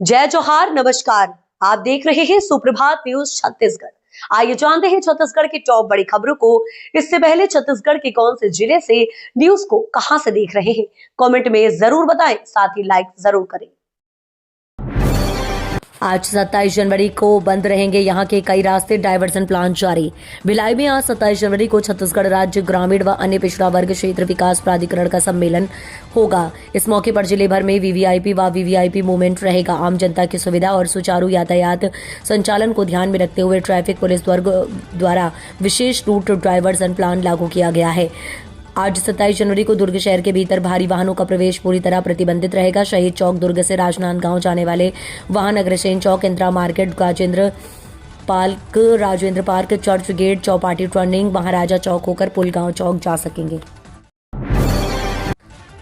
जय जोहार, नमस्कार। आप देख रहे हैं सुप्रभात न्यूज छत्तीसगढ़। आइए जानते हैं छत्तीसगढ़ की टॉप बड़ी खबरों को। इससे पहले छत्तीसगढ़ के कौन से जिले से न्यूज को कहां से देख रहे हैं, कमेंट में जरूर बताएं, साथ ही लाइक जरूर करें। आज 27 जनवरी को बंद रहेंगे यहां के कई रास्ते, डायवर्सन प्लान जारी। भिलाई में आज 27 जनवरी को छत्तीसगढ़ राज्य ग्रामीण व अन्य पिछड़ा वर्ग क्षेत्र विकास प्राधिकरण का सम्मेलन होगा। इस मौके पर जिले भर में वीवीआईपी व वीवीआईपी मूवमेंट रहेगा। आम जनता की सुविधा और सुचारू यातायात संचालन को ध्यान में रखते हुए ट्रैफिक पुलिस वर्ग द्वारा विशेष रूट डायवर्सन प्लान लागू किया गया है। आज 27 जनवरी को दुर्ग शहर के भीतर भारी वाहनों का प्रवेश पूरी तरह प्रतिबंधित रहेगा। शहीद चौक दुर्ग से राजनांदगांव जाने वाले वाहन Agrasen Chowk, Indira Market, Rajendra Park, Church Gate, Chaupati turning, Maharaja Chowk होकर पुलगांव चौक जा सकेंगे।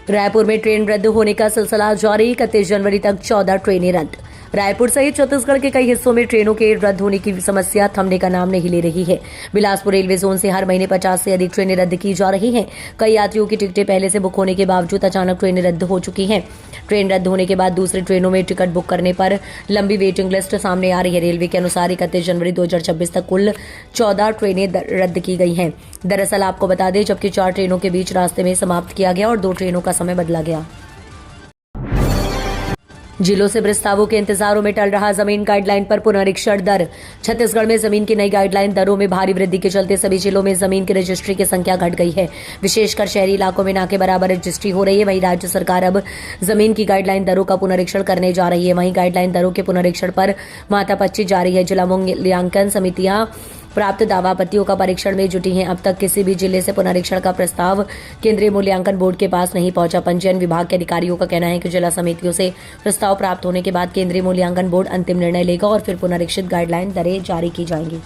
रायपुर में ट्रेन रद्द होने का सिलसिला जारी। 31 जनवरी तक 14 ट्रेनें रद्द। रायपुर सहित छत्तीसगढ़ के कई हिस्सों में ट्रेनों के रद्द होने की समस्या थमने का नाम नहीं ले रही है। बिलासपुर रेलवे जोन से हर महीने 50 से अधिक ट्रेनें रद्द की जा रही हैं। कई यात्रियों की टिकटें पहले से बुक होने के बावजूद अचानक ट्रेनें रद्द हो चुकी हैं। ट्रेन रद्द होने के बाद दूसरी ट्रेनों में टिकट बुक करने पर लंबी वेटिंग लिस्ट सामने आ रही है। रेलवे के अनुसार 31 जनवरी 2026 तक कुल 14 ट्रेनें रद्द की गई हैं। दरअसल आपको बता दें, जबकि 4 ट्रेनों के बीच रास्ते में समाप्त किया गया और 2 ट्रेनों का समय बदला गया। जिलों से प्रस्तावों के इंतजारों में टल रहा जमीन गाइडलाइन पर पुनरीक्षण दर। छत्तीसगढ़ में जमीन की नई गाइडलाइन दरों में भारी वृद्धि के चलते सभी जिलों में जमीन की रजिस्ट्री की संख्या घट गई है। विशेषकर शहरी इलाकों में ना के बराबर रजिस्ट्री हो रही है। वहीं राज्य सरकार अब जमीन की गाइडलाइन दरों का पुनरीक्षण करने जा रही है। वहीं गाइडलाइन दरों के पुनरीक्षण पर माथापच्ची जारी है। जिला मूल्यांकन समितियां प्राप्त दावा आपत्तियों का परीक्षण में जुटी हैं। अब तक किसी भी जिले से पुनरीक्षण का प्रस्ताव केंद्रीय मूल्यांकन बोर्ड के पास नहीं पहुंचा। पंजीयन विभाग के अधिकारियों का कहना है कि जिला समितियों से प्रस्ताव प्राप्त होने के बाद केंद्रीय मूल्यांकन बोर्ड अंतिम निर्णय लेगा और फिर पुनरीक्षित गाइडलाइन दरें जारी की जाएंगी।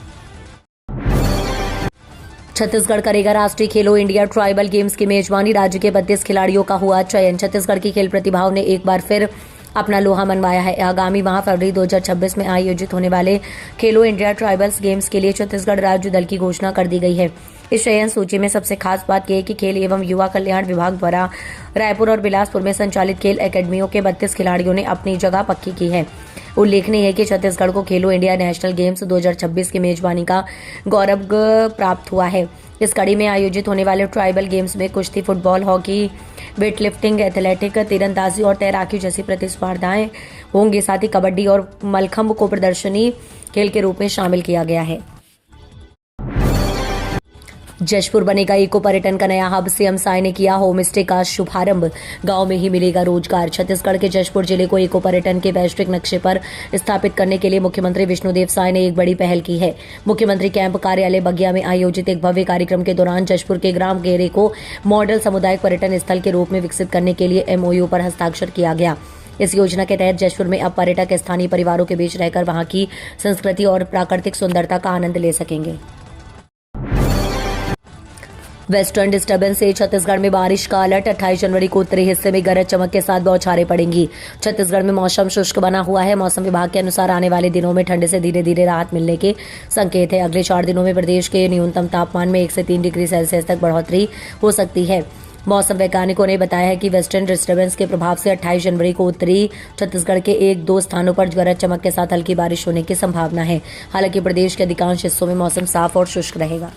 छत्तीसगढ़ करेगा राष्ट्रीय खेलो इंडिया ट्राइबल गेम्स की मेजबानी। राज्य के 32 खिलाड़ियों का हुआ चयन। छत्तीसगढ़ की खेल प्रतिभाओं ने एक बार फिर अपना लोहा मनवाया है। आगामी माह फरवरी 2026 में आयोजित होने वाले खेलो इंडिया ट्राइबल्स गेम्स के लिए छत्तीसगढ़ राज्य दल की घोषणा कर दी गई है। इस चयन सूची में सबसे खास बात यह है कि खेल एवं युवा कल्याण विभाग द्वारा रायपुर और बिलासपुर में संचालित खेल एकेडमियों के 32 खिलाड़ियों ने अपनी जगह पक्की की है। उल्लेखनीय है कि छत्तीसगढ़ को खेलो इंडिया नेशनल गेम्स 2026 की मेजबानी का गौरव प्राप्त हुआ है। इस कड़ी में आयोजित होने वाले ट्राइबल गेम्स में कुश्ती, फुटबॉल, हॉकी, वेटलिफ्टिंग, एथलेटिक, तीरंदाजी और तैराकी जैसी प्रतिस्पर्धाएं होंगी। साथ ही कबड्डी और मलखंब को प्रदर्शनी खेल के रूप में शामिल किया गया है। जशपुर बनेगा इको पर्यटन का नया हब। सीएम साय ने किया होम स्टे का शुभारंभ। गांव में ही मिलेगा रोजगार। छत्तीसगढ़ के जशपुर जिले को इको पर्यटन के वैश्विक नक्शे पर स्थापित करने के लिए मुख्यमंत्री विष्णुदेव साय ने एक बड़ी पहल की है। मुख्यमंत्री कैंप कार्यालय बगिया में आयोजित एक भव्य कार्यक्रम के दौरान जशपुर के ग्राम गेरे को मॉडल सामुदायिक पर्यटन स्थल के रूप में विकसित करने के लिए MOU पर हस्ताक्षर किया गया। इस योजना के तहत जशपुर में अब पर्यटक स्थानीय परिवारों के बीच रहकर वहां की संस्कृति और प्राकृतिक सुंदरता का आनंद ले सकेंगे। वेस्टर्न डिस्टर्बेंस से छत्तीसगढ़ में बारिश का अलर्ट। 28 जनवरी को उत्तरी हिस्से में गरज चमक के साथ बौछारें पड़ेंगी। छत्तीसगढ़ में मौसम शुष्क बना हुआ है। मौसम विभाग के अनुसार आने वाले दिनों में ठंड से धीरे धीरे राहत मिलने के संकेत है। अगले 4 दिनों में प्रदेश के न्यूनतम तापमान में 1 से 3 डिग्री सेल्सियस तक बढ़ोतरी हो सकती है। मौसम वैज्ञानिकों ने बताया है कि वेस्टर्न डिस्टर्बेंस के प्रभाव से 28 जनवरी को उत्तरी छत्तीसगढ़ के 1-2 स्थानों पर गरज चमक के साथ हल्की बारिश होने की संभावना है। हालांकि प्रदेश के अधिकांश हिस्सों में मौसम साफ और शुष्क रहेगा।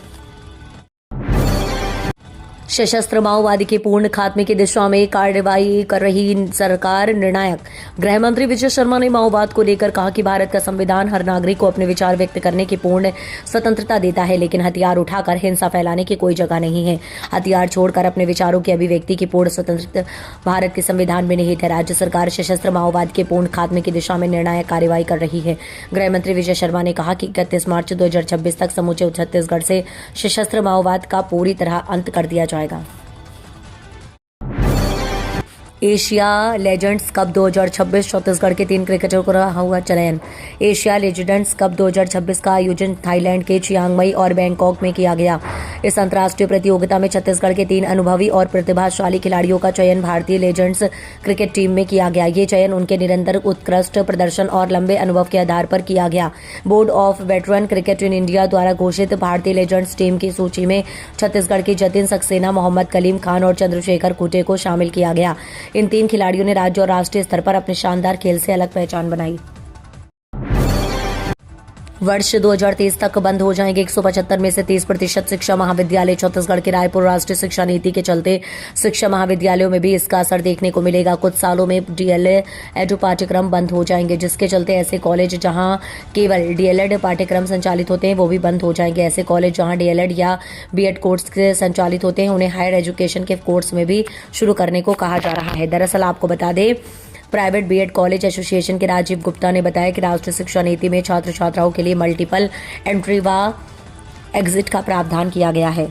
सशस्त्र माओवादी के पूर्ण खात्मे की दिशा में कार्रवाई कर रही सरकार निर्णायक। गृह मंत्री विजय शर्मा ने माओवाद को लेकर कहा कि भारत का संविधान हर नागरिक को अपने विचार व्यक्त करने की पूर्ण स्वतंत्रता देता है, लेकिन हथियार उठाकर हिंसा फैलाने की कोई जगह नहीं है। हथियार छोड़कर अपने विचारों की अभिव्यक्ति की पूर्ण स्वतंत्रता भारत के संविधान में निहित है। राज्य सरकार सशस्त्र माओवाद के पूर्ण खात्मे की दिशा में निर्णायक कार्रवाई कर रही है। गृह मंत्री विजय शर्मा ने कहा कि 31 मार्च 2026 तक समूचे छत्तीसगढ़ से सशस्त्र माओवाद का पूरी तरह अंत कर दिया जाएगा। एशिया लेजेंड्स कप 2026 छत्तीसगढ़ के 3 क्रिकेटरों को रहा हुआ चयन। एशिया लेजेंड्स कप 2026 का आयोजन थाईलैंड के चियांग माई और बैंकॉक में किया गया। इस अंतर्राष्ट्रीय प्रतियोगिता में छत्तीसगढ़ के 3 अनुभवी और प्रतिभाशाली खिलाड़ियों का चयन भारतीय लेजेंड्स क्रिकेट टीम में किया गया। ये चयन उनके निरंतर उत्कृष्ट प्रदर्शन और लंबे अनुभव के आधार पर किया गया। Board of veteran cricket in India द्वारा घोषित भारतीय लेजेंड्स टीम की सूची में छत्तीसगढ़ के जतिन सक्सेना, मोहम्मद कलीम खान और चंद्रशेखर खूंटे को शामिल किया गया। इन 3 खिलाड़ियों ने राज्य और राष्ट्रीय स्तर पर अपने शानदार खेल से अलग पहचान बनाई। वर्ष 2023 तक बंद हो जाएंगे 175 में से 30% शिक्षा महाविद्यालय। छत्तीसगढ़ के रायपुर राष्ट्रीय शिक्षा नीति के चलते शिक्षा महाविद्यालयों में भी इसका असर देखने को मिलेगा। कुछ सालों में डीएलएड पाठ्यक्रम बंद हो जाएंगे, जिसके चलते ऐसे कॉलेज जहां केवल डीएलएड पाठ्यक्रम संचालित होते हैं वो भी बंद हो जाएंगे। ऐसे कॉलेज जहां डीएलएड या बीएड कोर्स संचालित होते हैं उन्हें हायर एजुकेशन के कोर्स में भी शुरू करने को कहा जा रहा है। दरअसल आपको बता दें, प्राइवेट बीएड कॉलेज एसोसिएशन के राजीव गुप्ता ने बताया कि राष्ट्रीय शिक्षा नीति में छात्र छात्राओं के लिए मल्टीपल एंट्री व एग्जिट का प्रावधान किया गया है।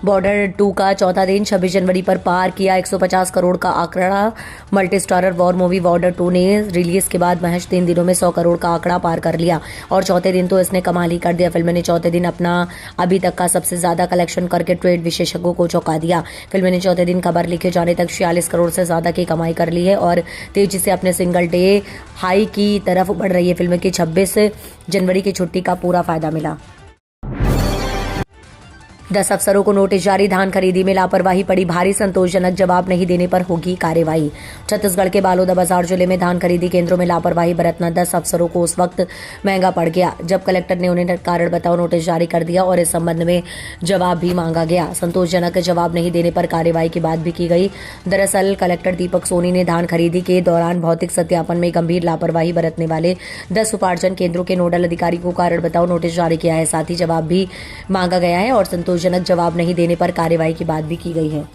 बॉर्डर 2 का चौथा दिन 26 जनवरी पर पार किया 150 करोड़ का आंकड़ा। Multi starrer war movie border 2 ने रिलीज के बाद महज 3 दिनों में 100 करोड़ का आंकड़ा पार कर लिया और चौथे दिन तो इसने कमाल ही कर दिया। फिल्म ने चौथे दिन अपना अभी तक का सबसे ज्यादा कलेक्शन करके ट्रेड विशेषज्ञों को चौंका दिया। फिल्म ने चौथे दिन खबर लिखे जाने तक 46 करोड़ से ज्यादा की कमाई कर ली है और तेजी से अपने सिंगल डे हाई की तरफ बढ़ रही है। फिल्म की 26 जनवरी की छुट्टी का पूरा फायदा मिला। 10 अफसरों को नोटिस जारी। धान खरीदी में लापरवाही पड़ी भारी, संतोषजनक जवाब नहीं देने पर होगी कार्रवाई। छत्तीसगढ़ के बलौदाबाजार जिले में धान खरीदी केंद्रों में लापरवाही बरतना 10 अफसरों को उस वक्त महंगा पड़ गया जब कलेक्टर ने उन्हें कारण बताओ नोटिस जारी कर दिया और इस संबंध में जवाब भी मांगा गया। संतोषजनक जवाब नहीं देने पर कार्रवाई की बात भी की गई। दरअसल कलेक्टर दीपक सोनी ने धान खरीदी के दौरान भौतिक सत्यापन में गंभीर लापरवाही बरतने वाले 10 उपार्जन केंद्रों के नोडल अधिकारी को कारण बताओ नोटिस जारी किया है। साथ ही जवाब भी मांगा गया है और संतोषजनक जवाब नहीं देने पर कार्रवाई की बात भी की गई है।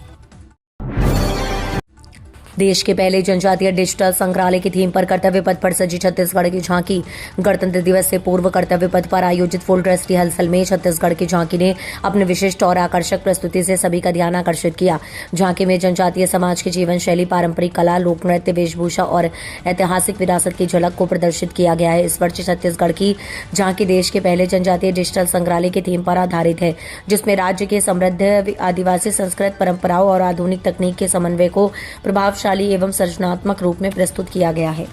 देश के पहले जनजातीय डिजिटल संग्रहालय की थीम पर कर्तव्य पथ पर सजी छत्तीसगढ़ की झांकी। गणतंत्र दिवस से पूर्व कर्तव्य पथ पर आयोजित फुल ड्रेस रिहर्सल में छत्तीसगढ़ की झांकी ने अपने विशिष्ट और आकर्षक प्रस्तुति से सभी का ध्यान आकर्षित किया। झांकी में जनजातीय समाज की जीवन शैली, पारंपरिक कला, लोक नृत्य, वेशभूषा और ऐतिहासिक विरासत की झलक को प्रदर्शित किया गया है। इस वर्ष छत्तीसगढ़ की झांकी देश के पहले जनजातीय डिजिटल संग्रहालय की थीम पर आधारित है, जिसमें राज्य के समृद्ध आदिवासी संस्कृत परंपराओं और आधुनिक तकनीक के समन्वय को प्रभावशाली एवं सृजनात्मक रूप में प्रस्तुत किया गया है।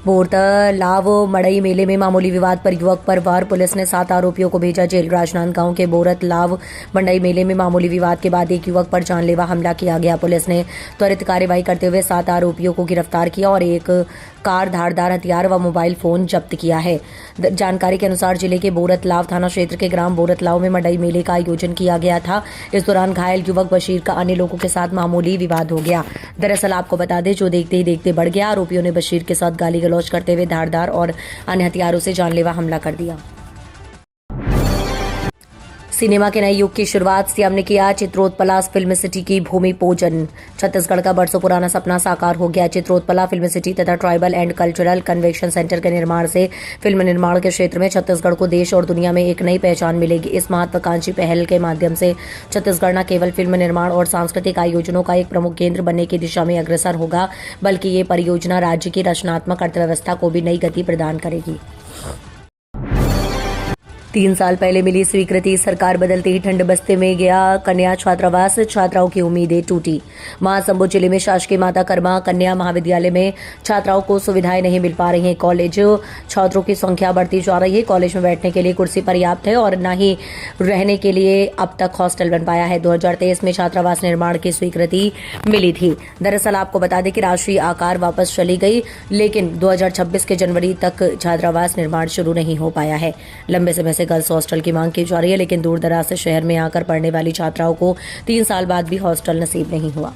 बोरतलाव मड़ई मेले में मामूली विवाद पर युवक पर वार, पुलिस ने 7 आरोपियों को भेजा जेल। राजनांदगांव के बोरतलाव मड़ई मेले में मामूली विवाद के बाद एक युवक पर जानलेवा हमला किया गया। पुलिस ने त्वरित कार्रवाई करते हुए 7 आरोपियों को गिरफ्तार किया और एक कार, धारदार हथियार व मोबाइल फोन जब्त किया है। जानकारी के अनुसार जिले के बोरतलाव थाना क्षेत्र के ग्राम बोरतलाव में मड़ई मेले का आयोजन किया गया था। इस दौरान घायल युवक बशीर का अन्य लोगों के साथ मामूली विवाद हो गया। दरअसल आपको बता दें, जो देखते ही देखते बढ़ गया। आरोपियों ने बशीर के साथ गाली गलौज करते हुए धारदार और अन्य हथियारों से जानलेवा हमला कर दिया। सिनेमा के नए युग की शुरुआत सीएम ने किया। चित्रोत्पला फिल्म सिटी की भूमि पूजन। छत्तीसगढ़ का बरसों पुराना सपना साकार हो गया। चित्रोत्पला फिल्म सिटी तथा tribal and cultural convention centre के निर्माण से फिल्म निर्माण के क्षेत्र में छत्तीसगढ़ को देश और दुनिया में एक नई पहचान मिलेगी। इस महत्वाकांक्षी पहल के माध्यम से छत्तीसगढ़ न केवल फिल्म निर्माण और सांस्कृतिक आयोजनों का एक प्रमुख केंद्र बनने की दिशा में अग्रसर होगा, बल्कि ये परियोजना राज्य की रचनात्मक अर्थव्यवस्था को भी नई गति प्रदान करेगी। 3 साल पहले मिली स्वीकृति, सरकार बदलते ही ठंड बस्ते में गया कन्या छात्रावास। छात्राओं की उम्मीदें टूटी। महासमुंद जिले में शासकीय माता कर्मा कन्या महाविद्यालय में छात्राओं को सुविधाएं नहीं मिल पा रही हैं। कॉलेज छात्रों की संख्या बढ़ती जा रही है। कॉलेज में बैठने के लिए कुर्सी पर्याप्त है और न ही रहने के लिए अब तक हॉस्टल बन पाया है। 2023 में छात्रावास निर्माण की स्वीकृति मिली थी। दरअसल आपको बता दें कि राष्ट्रीय आकार वापस चली गई, लेकिन 2026 के जनवरी तक छात्रावास निर्माण शुरू नहीं हो पाया है। लंबे समय से गर्ल्स हॉस्टल की मांग की जा रही है, लेकिन दूर दराज से शहर में आकर पढ़ने वाली छात्राओं को 3 साल बाद भी हॉस्टल नसीब नहीं हुआ।